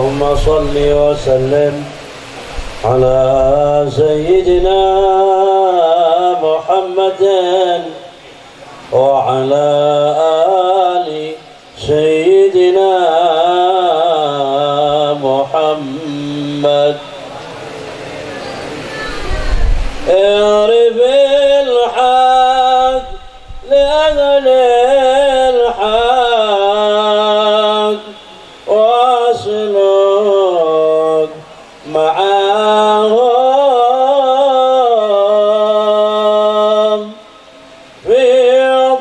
اللهم صل وسلم على سيدنا محمد وعلى آل سيدنا محمد. اعرف الحق لأهل الحق واسلك معهم في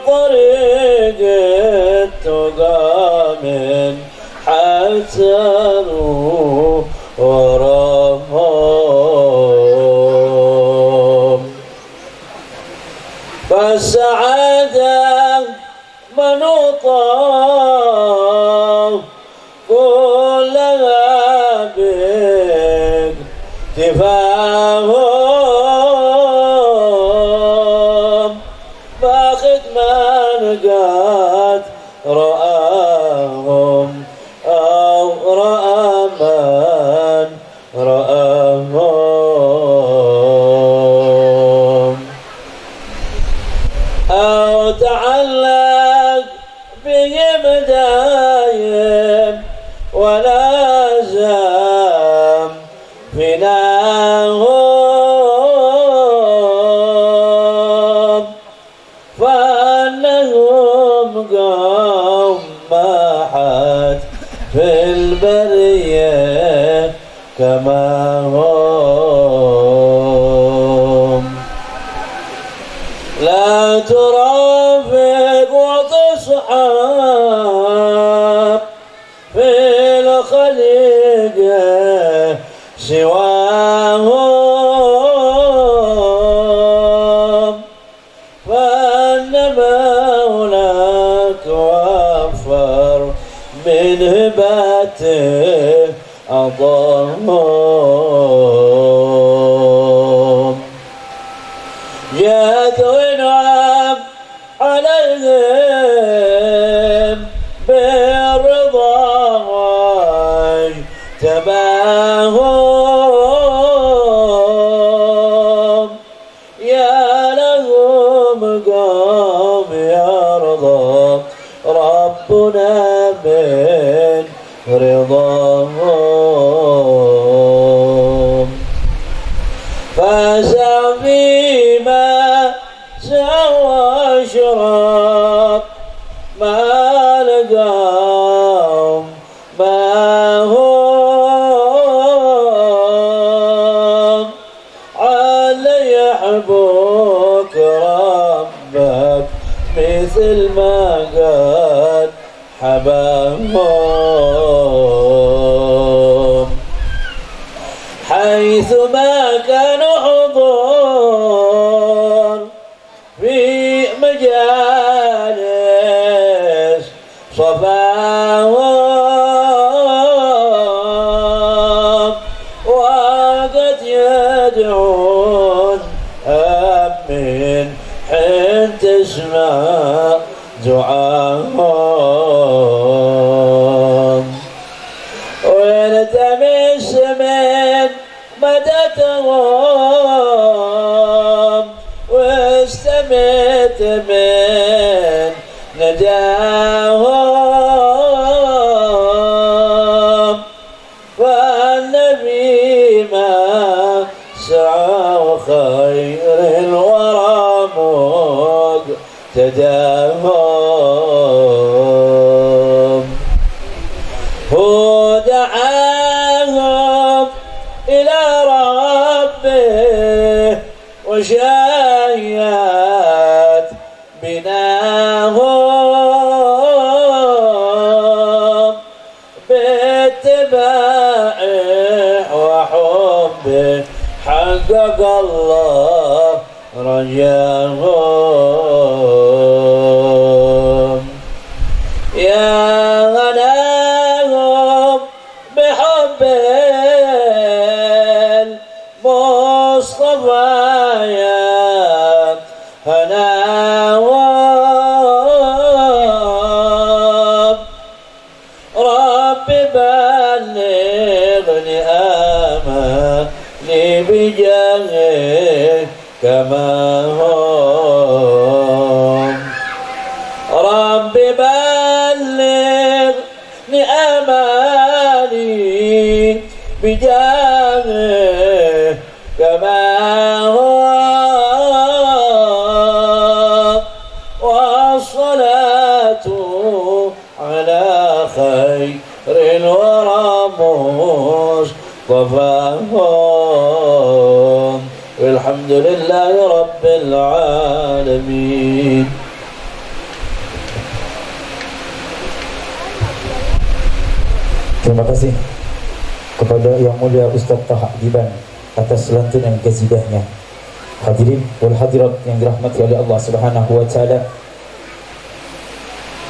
طريق التقى من حسن ورهم. فالسعادة منوطة كلها باكتفاهم، فاخذ من قد رآهم أو رأى من رآهم، أو تعلق بهم دايم ولازم فناهم، فأنهم قوم ما حد في البرية كما هم. لا ترافق وتصحب في الخليق سواهم، فإنما هناك وفر من هبته أضاهم. جاءت وانعم عليهم بالرضا واجتباهم، يا لهم قوم يرضى ربنا من رضاهم. فاسع فيما سوى اشرب ما لقاهم ما هم، علي يحبوك ربك مثل ما قد حباهم. حيث ما كانوا حضور في مجالس صفاهم، وقد يدعون أمين حين تسمع دعاهم، ويلتمس من مدتهم واستمت من نداهم، فالنبي ما سعى خير الورى مقتداهم. هو دعاهم إلى ربه وشايات بناهم، باتباعه وحبه حقق الله رجاهم. يا غناهم بحب المصطفى، يا هناهم رب بلغني آمالي بجاهه كما هم رب بلغني آمالي بجاهه كما هم والصلاة على خير الورى مصطفاهم والحمد لله رب العالمين. Terima kasih kepada Yang Mulia Ustaz Taha Giban atas lantunan qazidahnya. Hadirin wal hadirat yang dirahmati oleh Allah Subhanahu wa taala.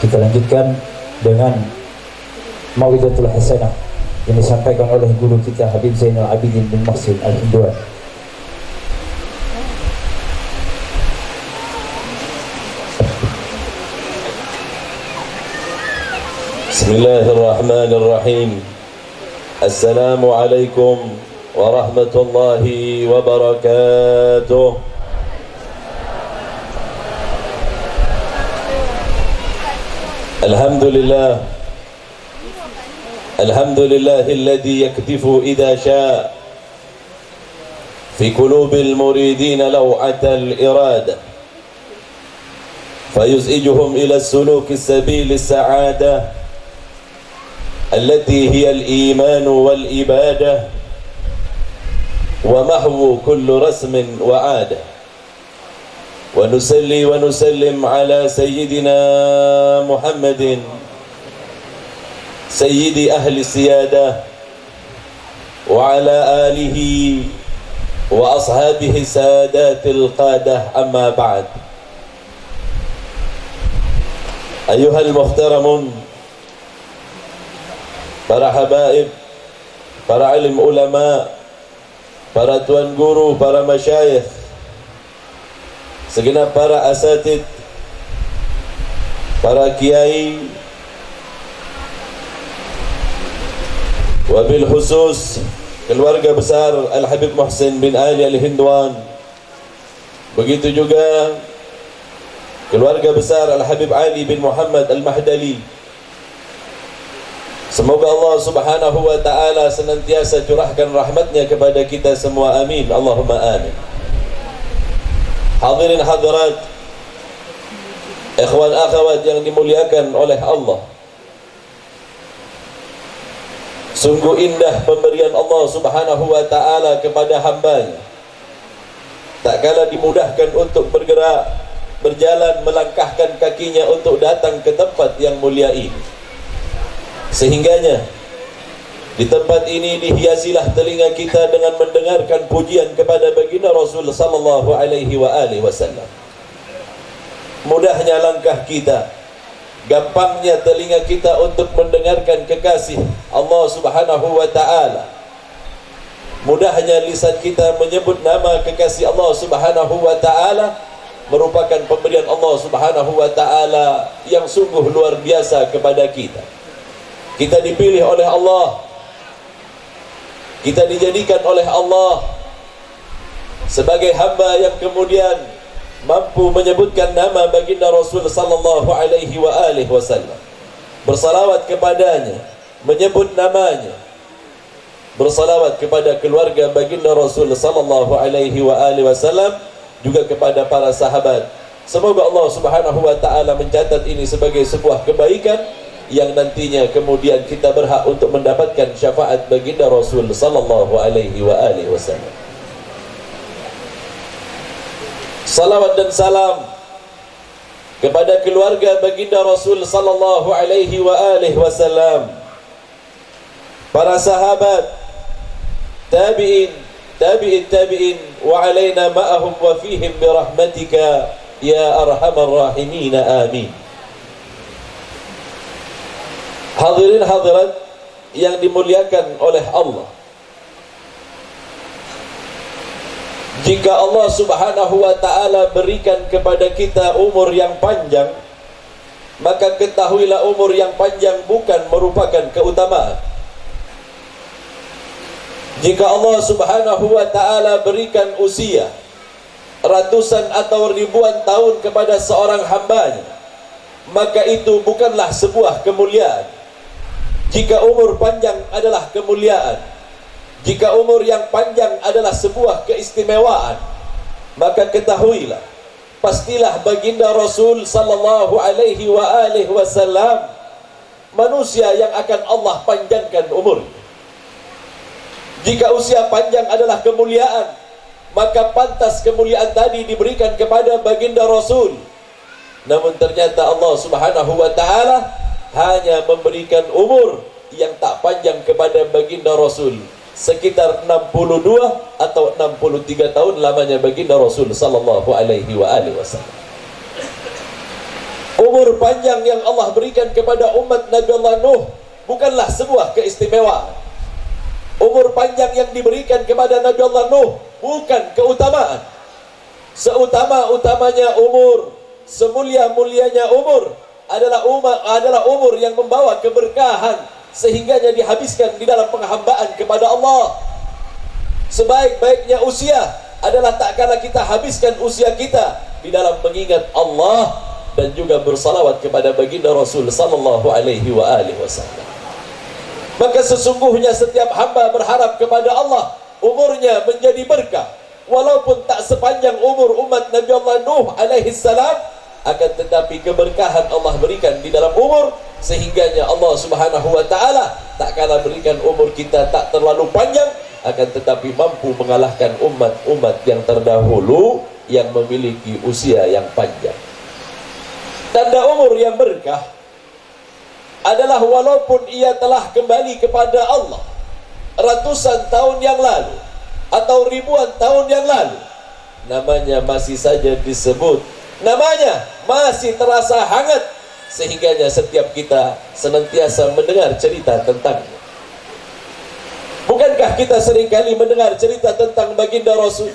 Kita lanjutkan dengan Mau'izatul Hasanah yang disampaikan oleh guru kita Habib Zainal Abidin bin Muhsin Al-Hinduan. Bismillahirrahmanirrahim. Assalamualaikum warahmatullahi wabarakatuh. Alhamdulillah. Alhamdulillahilladzi yaktifu idza syaa fi qulubil muridin law'atal irada fayuz'ijuhum ila as-suluki as-sabil as-sa'adah التي هي الإيمان والإبادة ومحو كل رسم وعادة ونصلي ونسلم على سيدنا محمد سيد أهل السيادة وعلى آله وأصحابه سادات القادة. أما بعد، أيها المحترمون، para habaib, para alim ulama, para tuan guru, para masyayikh, segenap para asatid, para kiai, wabil khusus keluarga besar Al-Habib Muhsin bin Ali Al-Hinduan, begitu juga keluarga besar Al-Habib Ali bin Muhammad Al-Mahdali. Semoga Allah Subhanahu wa ta'ala senantiasa curahkan rahmatnya kepada kita semua, amin, Allahumma amin. Hadirin hadirat, ikhwan akhwat yang dimuliakan oleh Allah, sungguh indah pemberian Allah Subhanahu wa ta'ala kepada hambanya. Tak kala dimudahkan untuk bergerak, berjalan, melangkahkan kakinya untuk datang ke tempat yang mulia ini. Sehingganya di tempat ini dihiasilah telinga kita dengan mendengarkan pujian kepada baginda Rasul sallallahu alaihi wasallam. Mudahnya langkah kita, gampangnya telinga kita untuk mendengarkan kekasih Allah Subhanahu wa ta'ala. Mudahnya lisan kita menyebut nama kekasih Allah Subhanahu wa ta'ala, merupakan pemberian Allah Subhanahu wa ta'ala yang sungguh luar biasa kepada kita. Kita dipilih oleh Allah, kita dijadikan oleh Allah sebagai hamba yang kemudian mampu menyebutkan nama baginda Rasul sallallahu alaihi wasallam, bersalawat kepadanya, menyebut namanya, bersalawat kepada keluarga baginda Rasul sallallahu alaihi wasallam, juga kepada para sahabat. Semoga Allah Subhanahu wa ta'ala mencatat ini sebagai sebuah kebaikan yang nantinya kemudian kita berhak untuk mendapatkan syafaat baginda Rasul sallallahu alaihi wasallam. Salawat dan salam kepada keluarga baginda Rasul sallallahu alaihi wasallam, para sahabat, tabi'in, tabi'it tabi'in, wa alaina ma'ahum wa fihim birahmatika ya arhamar rahimin, amin. Hadirin hadirat yang dimuliakan oleh Allah, jika Allah Subhanahu wa ta'ala berikan kepada kita umur yang panjang, maka ketahuilah umur yang panjang bukan merupakan keutamaan. Jika Allah subhanahu wa ta'ala berikan usia ratusan atau ribuan tahun kepada seorang hambanya, maka itu bukanlah sebuah kemuliaan. Jika umur panjang adalah kemuliaan, jika umur yang panjang adalah sebuah keistimewaan, maka ketahuilah, pastilah baginda Rasul sallallahu alaihi wasallam manusia yang akan Allah panjangkan umur. Jika usia panjang adalah kemuliaan, maka pantas kemuliaan tadi diberikan kepada baginda Rasul. Namun ternyata Allah subhanahu wa ta'ala hanya memberikan umur yang tak panjang kepada baginda Rasul, sekitar 62 atau 63 tahun lamanya baginda Rasul sallallahu alaihi wasallam. Umur panjang yang Allah berikan kepada umat Nabi Allah Nuh bukanlah sebuah keistimewaan. Umur panjang yang diberikan kepada Nabi Allah Nuh bukan keutamaan. Seutama-utamanya umur, semulia-mulianya umur adalah umur yang membawa keberkahan, sehingganya dihabiskan di dalam penghambaan kepada Allah. Sebaik-baiknya usia adalah tak kala kita habiskan usia kita di dalam mengingat Allah dan juga bersalawat kepada baginda Rasul sallallahu alaihi wasallam. Maka sesungguhnya setiap hamba berharap kepada Allah umurnya menjadi berkah, walaupun tak sepanjang umur umat Nabi Allah Nuh alaihi salam, akan tetapi keberkahan Allah berikan di dalam umur, sehingganya Allah subhanahu wa ta'ala tak kala berikan umur kita tak terlalu panjang, akan tetapi mampu mengalahkan umat-umat yang terdahulu yang memiliki usia yang panjang. Tanda umur yang berkah adalah walaupun ia telah kembali kepada Allah ratusan tahun yang lalu atau ribuan tahun yang lalu, namanya masih saja disebut, namanya masih terasa hangat, sehingganya setiap kita senantiasa mendengar cerita tentangnya. Bukankah kita seringkali mendengar cerita tentang baginda Rasul?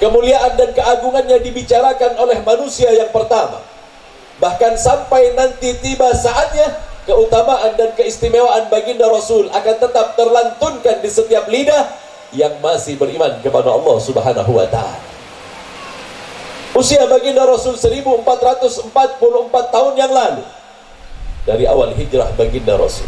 Kemuliaan dan keagungannya dibicarakan oleh manusia yang pertama. Bahkan sampai nanti tiba saatnya, keutamaan dan keistimewaan baginda Rasul akan tetap terlantunkan di setiap lidah yang masih beriman kepada Allah subhanahu wa ta'ala. Usia baginda Rasul 1444 tahun yang lalu, dari awal hijrah baginda Rasul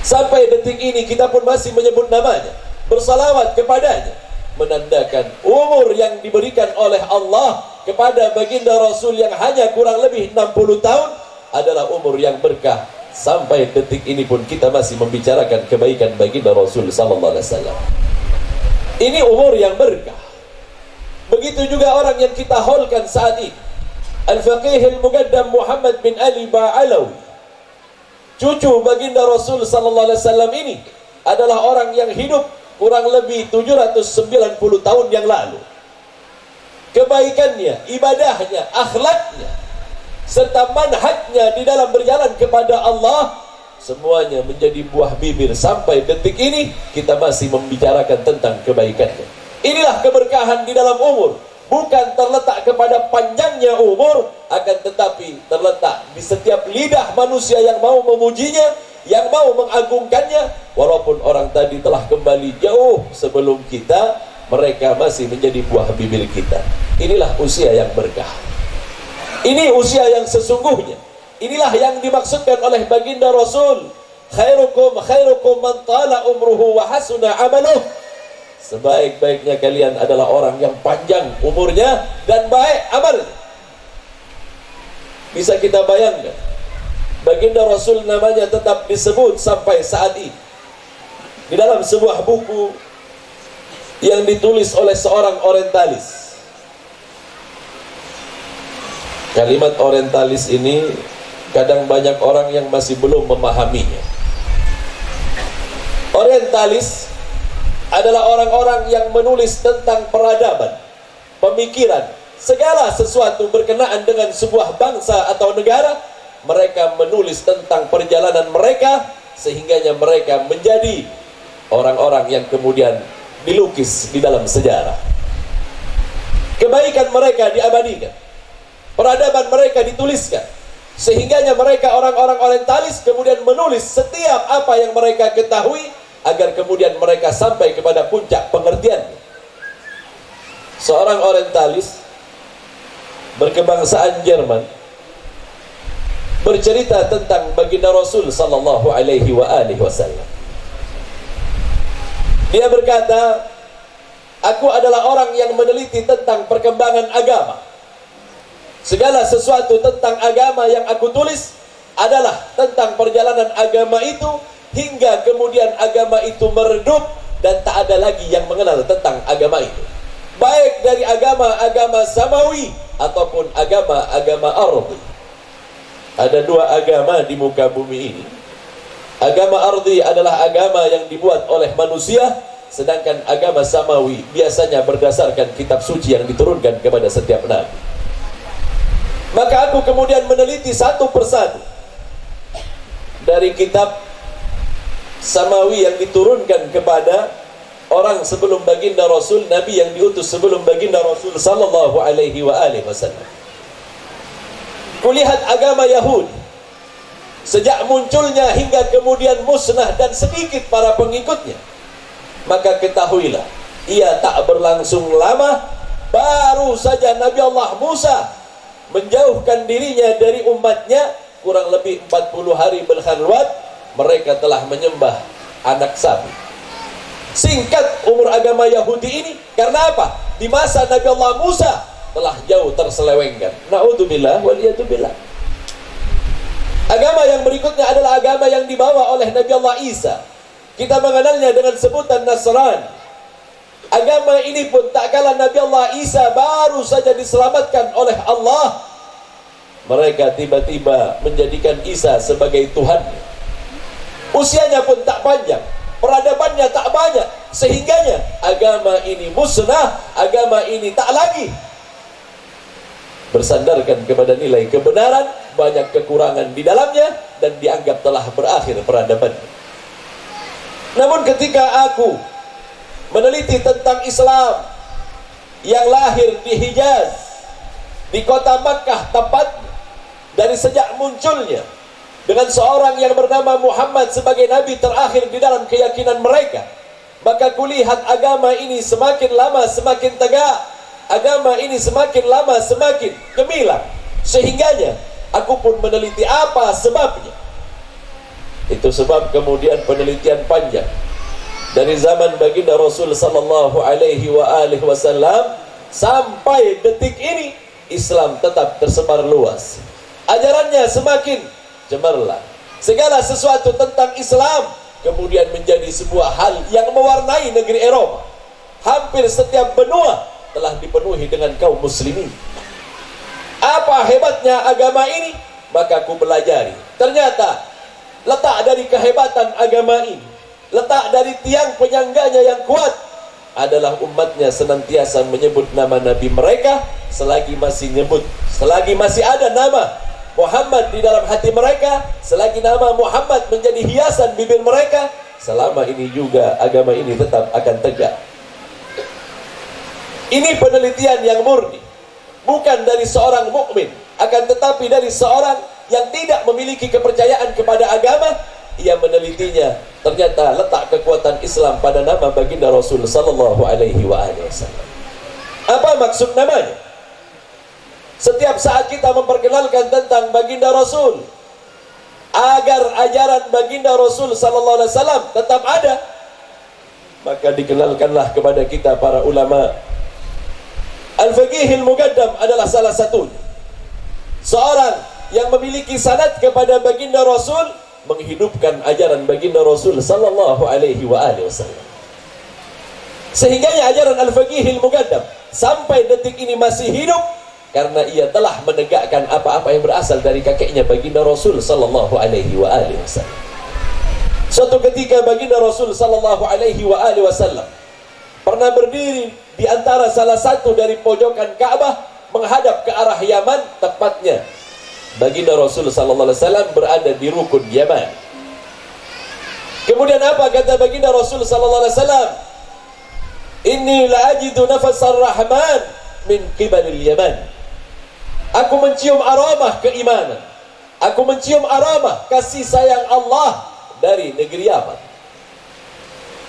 sampai detik ini kita pun masih menyebut namanya, bersalawat kepadanya, menandakan umur yang diberikan oleh Allah kepada baginda Rasul yang hanya kurang lebih 60 tahun adalah umur yang berkah. Sampai detik ini pun kita masih membicarakan kebaikan baginda Rasul sallallahu alaihi wasallam. Ini umur yang berkah. Begitu juga orang yang kita haulkan saat ini, Al-Faqih Al-Muqaddam Muhammad bin Ali Ba'alawi, cucu baginda Rasul sallallahu alaihi wasallam ini adalah orang yang hidup kurang lebih 790 tahun yang lalu. Kebaikannya, ibadahnya, akhlaknya, serta manhajnya di dalam berjalan kepada Allah, semuanya menjadi buah bibir. Sampai detik ini kita masih membicarakan tentang kebaikannya. Inilah keberkahan di dalam umur, bukan terletak kepada panjangnya umur, akan tetapi terletak di setiap lidah manusia yang mau memujinya, yang mau mengagungkannya. Walaupun orang tadi telah kembali jauh sebelum kita, mereka masih menjadi buah bibir kita. Inilah usia yang berkah. Ini usia yang sesungguhnya. Inilah yang dimaksudkan oleh baginda Rasul, khairukum man tala umruhu wa hasuna amaluh. Sebaik-baiknya kalian adalah orang yang panjang umurnya dan baik amalnya. Bisa kita bayangkan, baginda Rasul namanya tetap disebut sampai saat ini di dalam sebuah buku yang ditulis oleh seorang orientalis. Kalimat orientalis ini kadang banyak orang yang masih belum memahaminya. Orientalis adalah orang-orang yang menulis tentang peradaban, pemikiran, segala sesuatu berkenaan dengan sebuah bangsa atau negara. Mereka menulis tentang perjalanan mereka, sehingganya mereka menjadi orang-orang yang kemudian dilukis di dalam sejarah. Kebaikan mereka diabadikan, peradaban mereka dituliskan, Sehingganya mereka orang-orang orientalis kemudian menulis setiap apa yang mereka ketahui agar kemudian mereka sampai kepada puncak pengertian. Seorang orientalis berkebangsaan Jerman bercerita tentang baginda Rasul sallallahu alaihi wasallam. Dia berkata, aku adalah orang yang meneliti tentang perkembangan agama. Segala sesuatu tentang agama yang aku tulis adalah tentang perjalanan agama itu hingga kemudian agama itu meredup dan tak ada lagi yang mengenal tentang agama itu. Baik dari agama-agama samawi ataupun agama-agama ardi. Ada dua agama di muka bumi ini. Agama ardi adalah agama yang dibuat oleh manusia, sedangkan agama samawi biasanya berdasarkan kitab suci yang diturunkan kepada setiap nabi. Maka aku kemudian meneliti satu persatu dari kitab samawi yang diturunkan kepada orang sebelum baginda Rasul, nabi yang diutus sebelum baginda Rasul sallallahu alaihi wasallam. Kulihat agama Yahudi sejak munculnya hingga kemudian musnah dan sedikit para pengikutnya. Maka ketahuilah, ia tak berlangsung lama, baru saja Nabi Allah Musa menjauhkan dirinya dari umatnya, kurang lebih 40 hari berkhalwat, mereka telah menyembah anak sapi. Singkat umur agama Yahudi ini, karena apa? Di masa Nabi Allah Musa telah jauh terselewengkan. Na'udzubillah waliyatubillah. Agama yang berikutnya adalah agama yang dibawa oleh Nabi Allah Isa. Kita mengenalnya dengan sebutan Nasrani. Agama ini pun tak kala Nabi Allah Isa baru saja diselamatkan oleh Allah, mereka tiba-tiba menjadikan Isa sebagai Tuhan. Usianya pun tak panjang, peradabannya tak banyak, sehingganya agama ini musnah, agama ini tak lagi bersandarkan kepada nilai kebenaran, banyak kekurangan di dalamnya, dan dianggap telah berakhir peradaban. Namun ketika aku meneliti tentang Islam yang lahir di Hijaz, di kota Makkah tepatnya, dari sejak munculnya, dengan seorang yang bernama Muhammad sebagai nabi terakhir di dalam keyakinan mereka, maka kulihat agama ini semakin lama semakin tegak, agama ini semakin lama semakin gemilang, sehingganya aku pun meneliti apa sebabnya. Itu sebab kemudian penelitian panjang dari zaman baginda Rasul sallallahu alaihi wasallam sampai detik ini, Islam tetap tersebar luas. Ajarannya semakin cemerlang. Segala sesuatu tentang Islam kemudian menjadi sebuah hal yang mewarnai negeri Eropa. Hampir setiap benua telah dipenuhi dengan kaum muslimin. Apa hebatnya agama ini? Maka aku pelajari. Ternyata letak dari kehebatan agama ini, letak dari tiang penyangganya yang kuat adalah umatnya senantiasa menyebut nama Nabi mereka selagi masih ada nama Muhammad di dalam hati mereka, selagi nama Muhammad menjadi hiasan bibir mereka, selama ini juga agama ini tetap akan tegak. Ini penelitian yang murni, bukan dari seorang mukmin, akan tetapi dari seorang yang tidak memiliki kepercayaan kepada agama. Ia menelitinya, ternyata letak kekuatan Islam pada nama baginda Rasul sallallahu alaihi wasallam. Apa maksud namanya? Setiap saat kita memperkenalkan tentang baginda Rasul, agar ajaran baginda Rasul sallallahu alaihi wasallam tetap ada, maka dikenalkanlah kepada kita para ulama. Al-Faqihil Muqaddam adalah salah satu. Seorang yang memiliki sanad kepada baginda Rasul, menghidupkan ajaran baginda Rasul sallallahu alaihi wasallam. Sehingganya ajaran Al-Faqihil Muqaddam sampai detik ini masih hidup, karena ia telah menegakkan apa-apa yang berasal dari kakeknya baginda Rasul sallallahu alaihi wasallam. Suatu ketika baginda Rasul sallallahu alaihi wasallam pernah berdiri di antara salah satu dari pojokan Ka'bah menghadap ke arah Yaman, tepatnya baginda Rasul sallallahu alaihi wasallam berada di rukun Yaman. Kemudian apa kata baginda Rasul sallallahu alaihi wasallam? Inni la ajidu nafasar rahman min qibalil Yaman. Aku mencium aromah keimanan Aku mencium aroma kasih sayang Allah dari negeri Yaman.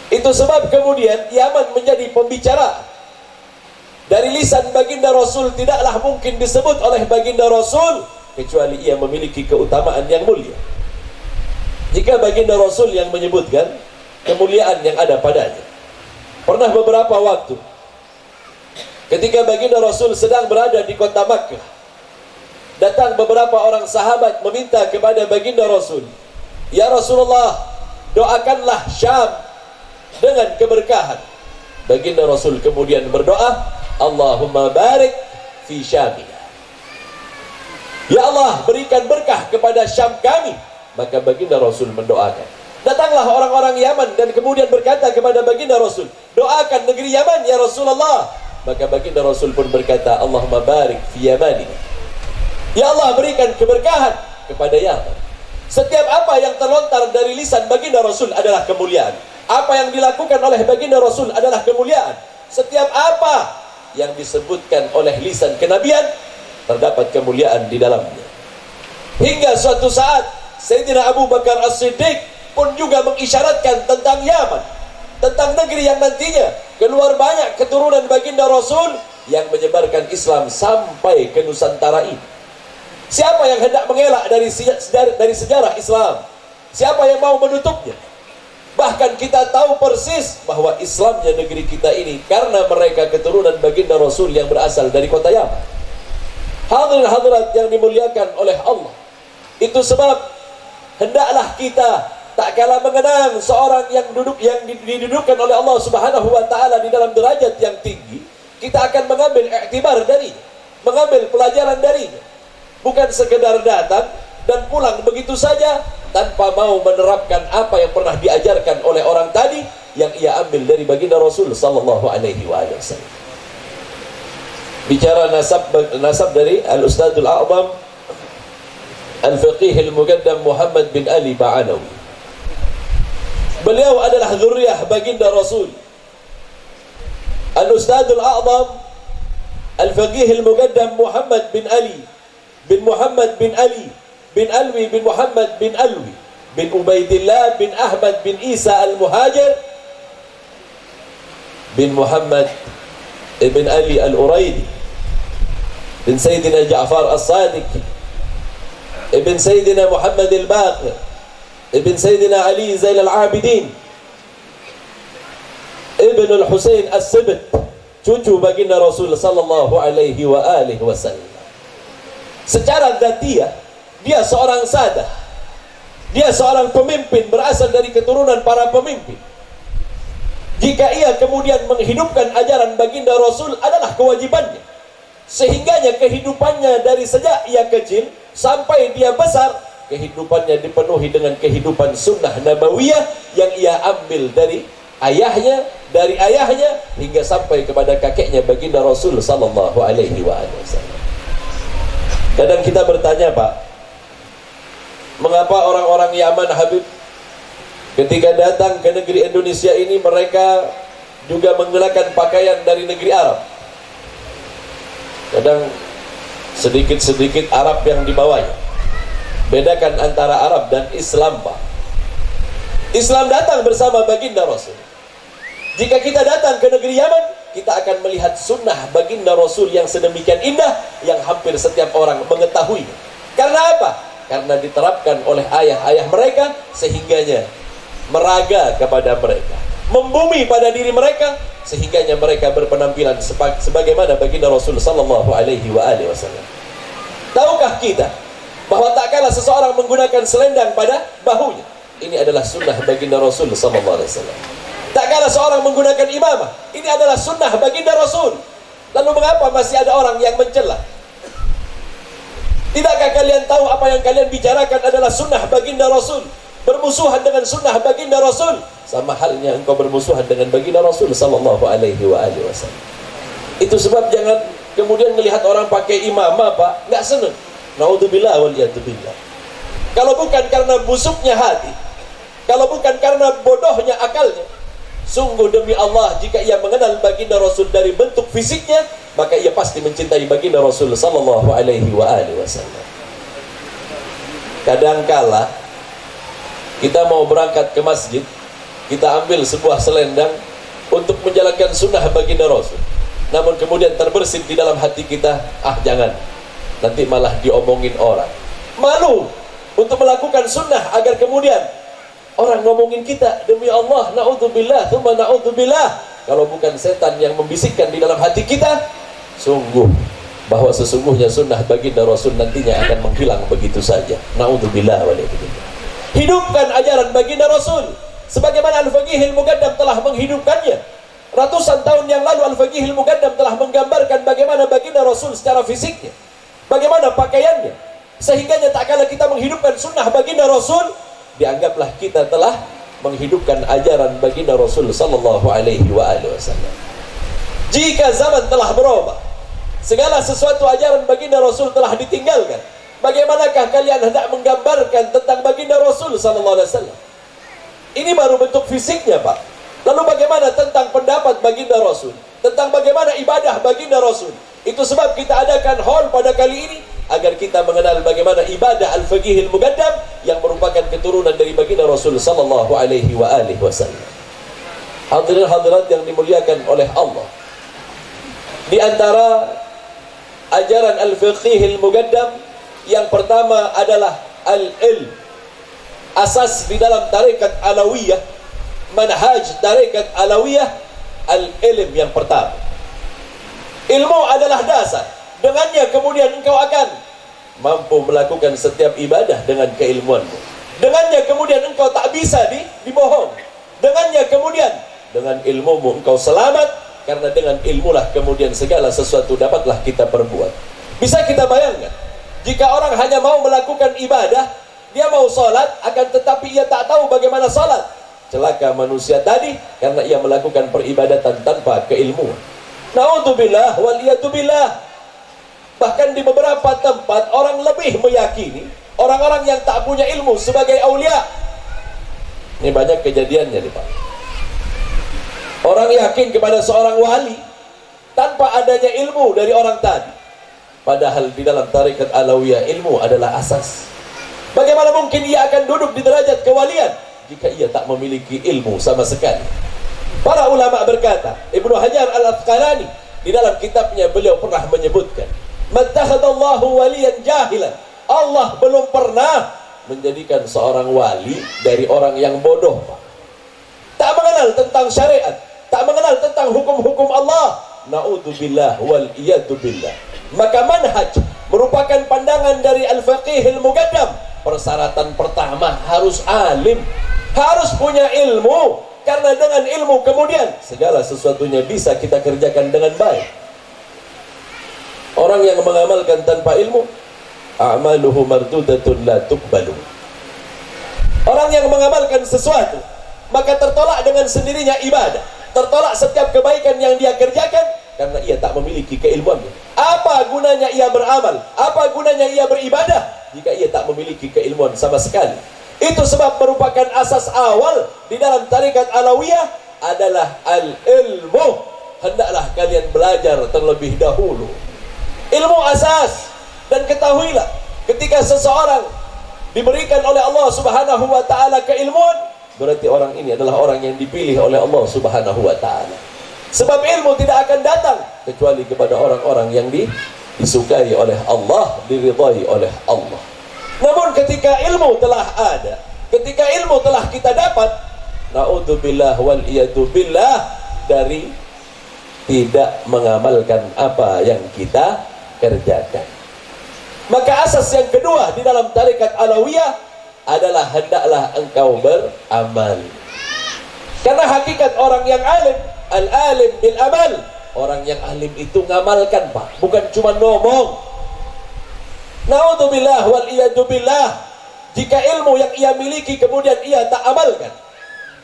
Itu sebab kemudian Yaman menjadi pembicara. Dari lisan baginda Rasul tidaklah mungkin disebut oleh baginda Rasul kecuali ia memiliki keutamaan yang mulia. Jika baginda Rasul yang menyebutkan, kemuliaan yang ada padanya. Pernah beberapa waktu ketika baginda Rasul sedang berada di kota Makkah, datang beberapa orang sahabat meminta kepada baginda Rasul, "Ya Rasulullah, doakanlah Syam dengan keberkahan." Baginda Rasul kemudian berdoa, "Allahumma barik fi Syamina." Ya Allah, berikan berkah kepada Syam kami. Maka baginda Rasul mendoakan. Datanglah orang-orang Yaman dan kemudian berkata kepada baginda Rasul, "Doakan negeri Yaman ya Rasulullah." Maka baginda Rasul pun berkata, "Allahumma barik fi Yamanina." Ya Allah, berikan keberkahan kepada Yaman. Setiap apa yang terlontar dari lisan baginda Rasul adalah kemuliaan. Apa yang dilakukan oleh baginda Rasul adalah kemuliaan. Setiap apa yang disebutkan oleh lisan kenabian terdapat kemuliaan di dalamnya. Hingga suatu saat Sayyidina Abu Bakar As-Siddiq pun juga mengisyaratkan tentang Yaman, tentang negeri yang nantinya keluar banyak keturunan baginda Rasul yang menyebarkan Islam sampai ke Nusantara ini. Siapa yang hendak mengelak dari sejarah Islam? Siapa yang mau menutupnya? Bahkan kita tahu persis bahwa Islamnya negeri kita ini karena mereka keturunan baginda Rasul yang berasal dari kota Yaman. Hadirin hadirat yang dimuliakan oleh Allah. Itu sebab hendaklah kita tak kalah mengenang seorang yang didudukkan oleh Allah Subhanahu wa taala di dalam derajat yang tinggi, kita akan mengambil iktibar darinya, mengambil pelajaran darinya. Bukan sekedar datang dan pulang begitu saja tanpa mau menerapkan apa yang pernah diajarkan oleh orang tadi yang ia ambil dari baginda Rasul sallallahu alaihi wasallam. Bicara nasab dari Al-Ustadzul A'zam Al-Faqih Al-Muqaddam Muhammad bin Ali Ba'alawi. Beliau adalah zuriyah baginda Rasul. Al-Ustadzul A'zam Al-Faqih Al-Muqaddam Muhammad bin Ali bin Muhammad bin Ali bin Alwi bin Muhammad bin Alwi bin Ubaidillah bin Ahmad bin Isa Al-Muhajir bin Muhammad ibn Ali Al-Uraidi bin Sayyidina Ja'far As-Sadiq ibn Sayyidina Muhammad Al-Baqir ibn Sayyidina Ali Zain Al-Abidin ibn Al-Husain As-Sibt, cucu baginda Rasul sallallahu alaihi wa alihi wasallam. Secara dzatiyah dia seorang sadah, dia seorang pemimpin berasal dari keturunan para pemimpin. Jika ia kemudian menghidupkan ajaran baginda Rasul adalah kewajibannya, sehingganya kehidupannya dari sejak ia kecil sampai dia besar, kehidupannya dipenuhi dengan kehidupan sunnah nabawiyah yang ia ambil dari ayahnya, hingga sampai kepada kakeknya baginda Rasul sallallahu alaihi wasallam. Kadang kita bertanya, Pak, mengapa orang-orang Yaman, Habib, ketika datang ke negeri Indonesia ini mereka juga menggunakan pakaian dari negeri Arab? Kadang sedikit-sedikit Arab yang dibawanya. Bedakan antara Arab dan Islam, Pak. Islam datang bersama baginda Rasul. Jika kita datang ke negeri Yaman, kita akan melihat sunnah baginda Rasul yang sedemikian indah yang hampir setiap orang mengetahui. Karena apa? Karena diterapkan oleh ayah-ayah mereka sehingganya meraga kepada mereka, membumi pada diri mereka sehingganya mereka berpenampilan sebagaimana baginda Rasul sallallahu alaihi wasallam. Tahukah kita bahwa tak kalah seseorang menggunakan selendang pada bahunya, ini adalah sunnah baginda Rasul sallallahu alaihi wasallam. Tak kalah seorang menggunakan imamah, ini adalah sunnah baginda Rasul. Lalu mengapa masih ada orang yang mencela? Tidakkah kalian tahu apa yang kalian bicarakan adalah sunnah baginda Rasul? Bermusuhan dengan sunnah baginda Rasul sama halnya engkau bermusuhan dengan baginda Rasul sallallahu alaihi wasallam. Itu sebab jangan kemudian melihat orang pakai imamah, Pak, enggak senang. Naudzubillah wal yadzubillah. Kalau bukan karena busuknya hati, kalau bukan karena bodohnya akalnya, sungguh demi Allah, jika ia mengenal baginda Rasul dari bentuk fisiknya, maka ia pasti mencintai baginda Rasul sallallahu alaihi wasallam. Kadangkala kita mau berangkat ke masjid, kita ambil sebuah selendang untuk menjalankan sunnah baginda Rasul, namun kemudian terbersit di dalam hati kita, jangan, nanti malah diomongin orang. Malu untuk melakukan sunnah agar kemudian orang ngomongin kita. Demi Allah, na'udzubillah, tsumma na'udzubillah. Kalau bukan setan yang membisikkan di dalam hati kita, sungguh bahwa sesungguhnya sunnah baginda Rasul nantinya akan menghilang begitu saja. Na'udzubillah waliyadzubillah. Hidupkan ajaran baginda Rasul sebagaimana Al-Faqihil Muqaddam telah menghidupkannya. Ratusan tahun yang lalu Al-Faqihil Muqaddam telah menggambarkan bagaimana baginda Rasul secara fisiknya, bagaimana pakaiannya, sehingganya tak kala kita menghidupkan sunnah baginda Rasul, dianggaplah kita telah menghidupkan ajaran baginda Rasul sallallahu alaihi wasallam. Jika zaman telah berubah, segala sesuatu ajaran baginda Rasul telah ditinggalkan, bagaimanakah kalian hendak menggambarkan tentang baginda Rasul sallallahu alaihi wasallam? Ini baru bentuk fisiknya, Pak. Lalu bagaimana tentang pendapat baginda Rasul, tentang bagaimana ibadah baginda Rasul? Itu sebab kita adakan haul pada kali ini, agar kita mengenal bagaimana ibadah Al-Faqihil Muqaddam yang merupakan keturunan dari baginda Rasul sallallahu alaihi wasallam. Hadirin hadirat yang dimuliakan oleh Allah, di antara ajaran Al-Faqihil Muqaddam yang pertama adalah al-ilm. Asas di dalam tarekat Alawiyah, manhaj tarekat Alawiyah, al-ilm yang pertama. Ilmu adalah dasar. Dengannya kemudian engkau akan mampu melakukan setiap ibadah dengan keilmuanmu. Dengannya kemudian engkau tak bisa dibohong. Dengannya kemudian dengan ilmumu engkau selamat, karena dengan ilmulah kemudian segala sesuatu dapatlah kita perbuat. Bisa kita bayangkan, jika orang hanya mau melakukan ibadah, dia mau sholat, akan tetapi ia tak tahu bagaimana sholat. Celaka manusia tadi, karena ia melakukan peribadatan tanpa keilmuan. Na'udzubillah waliyatubillah. Bahkan di beberapa tempat orang lebih meyakini orang-orang yang tak punya ilmu sebagai aulia. Ini banyak kejadiannya nih, Pak. Orang yakin kepada seorang wali tanpa adanya ilmu dari orang tadi. Padahal di dalam tarekat Alawiyah ilmu adalah asas. Bagaimana mungkin ia akan duduk di derajat kewalian jika ia tak memiliki ilmu sama sekali? Para ulama berkata, Ibnu Hajar Al-Asqalani di dalam kitabnya beliau pernah menyebutkan, mattakhadallahu waliyan jahilan. Allah belum pernah menjadikan seorang wali dari orang yang bodoh, Pak. Tak mengenal tentang syariat, tak mengenal tentang hukum-hukum Allah. Na'udzubillah wal iyadzubillah. Maka manhaj merupakan pandangan dari Al-Faqihil Muqaddam. Persyaratan pertama harus alim, harus punya ilmu, karena dengan ilmu kemudian segala sesuatunya bisa kita kerjakan dengan baik. Orang yang mengamalkan tanpa ilmu, a'maluhu mardudatun la tuqbalu. Orang yang mengamalkan sesuatu, maka tertolak dengan sendirinya ibadah, tertolak setiap kebaikan yang dia kerjakan, karena ia tak memiliki keilmuannya. Apa gunanya ia beramal? Apa gunanya ia beribadah jika ia tak memiliki keilmuan sama sekali? Itu sebab merupakan asas awal di dalam tarekat Alawiyah adalah al-ilmu. Hendaklah kalian belajar terlebih dahulu. Ilmu asas. Dan ketahuilah, ketika seseorang diberikan oleh Allah Subhanahu wa ta'ala keilmuan, berarti orang ini adalah orang yang dipilih oleh Allah Subhanahu wa ta'ala. Sebab ilmu tidak akan datang kecuali kepada orang-orang yang disukai oleh Allah, diridhai oleh Allah. Namun ketika ilmu telah ada, ketika ilmu telah kita dapat, na'udzubillah wal iyadzubillah, dari tidak mengamalkan apa yang kita kerjakan. Maka asas yang kedua di dalam tarekat Alawiyah adalah hendaklah engkau beramal. Karena hakikat orang yang alim, al-alim bil amal, orang yang alim itu ngamalkan, Pak, bukan cuma ngomong. Na'udzubillah wal iyadzubillah. Jika ilmu yang ia miliki kemudian ia tak amalkan,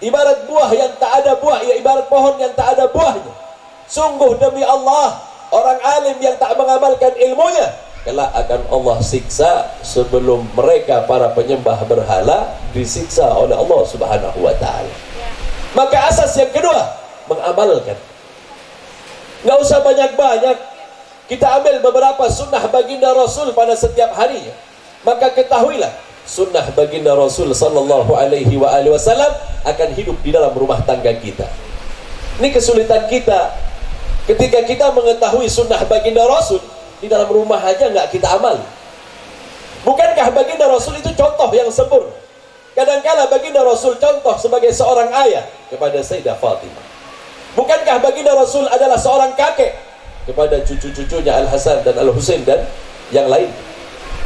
ibarat buah yang tak ada buah, ia ibarat pohon yang tak ada buahnya. Sungguh demi Allah, orang alim yang tak mengamalkan ilmunya, kelak akan Allah siksa sebelum mereka para penyembah berhala disiksa oleh Allah Subhanahu wa ta'ala. Maka asas yang kedua, mengamalkan. Nggak usah banyak-banyak, kita ambil beberapa sunnah baginda Rasul pada setiap harinya. Maka ketahuilah, sunnah baginda Rasul sallallahu alaihi wasallam akan hidup di dalam rumah tangga kita. Ini kesulitan kita ketika kita mengetahui sunnah baginda Rasul, di dalam rumah aja nggak kita amal. Bukankah baginda Rasul itu contoh yang sempurna? Kadangkala baginda Rasul contoh sebagai seorang ayah kepada Sayyidah Fatimah. Bukankah baginda Rasul adalah seorang kakek kepada cucu-cucunya Al-Hasan dan Al-Husain dan yang lain?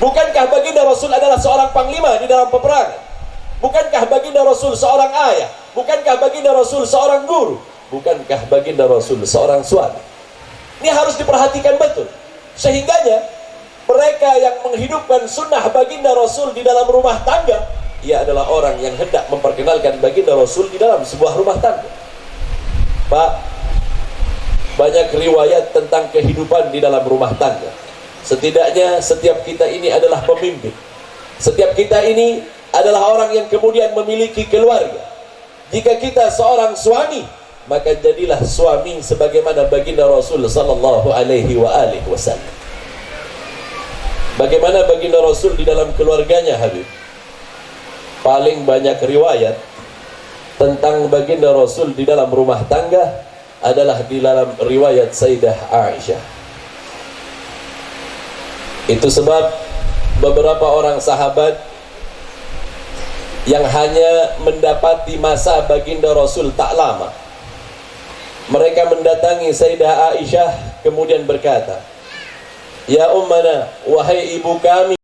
Bukankah baginda Rasul adalah seorang panglima di dalam peperangan? Bukankah baginda Rasul seorang ayah? Bukankah baginda Rasul seorang guru? Bukankah baginda Rasul seorang suami? Ini harus diperhatikan betul. Sehingganya mereka yang menghidupkan sunnah baginda Rasul di dalam rumah tangga, ia adalah orang yang hendak memperkenalkan baginda Rasul di dalam sebuah rumah tangga. Pak, banyak riwayat tentang kehidupan di dalam rumah tangga. Setidaknya setiap kita ini adalah pemimpin. Setiap kita ini adalah orang yang kemudian memiliki keluarga. Jika kita seorang suami, maka jadilah suami sebagaimana baginda Rasul sallallahu alaihi wasallam. Bagaimana baginda Rasul di dalam keluarganya, Habib? Paling banyak riwayat tentang baginda Rasul di dalam rumah tangga adalah di dalam riwayat Sayyidah Aisyah. Itu sebab beberapa orang sahabat yang hanya mendapati masa baginda Rasul tak lama, mereka mendatangi Sayyidah Aisyah kemudian berkata, "Ya ummana, wahai ibu kami,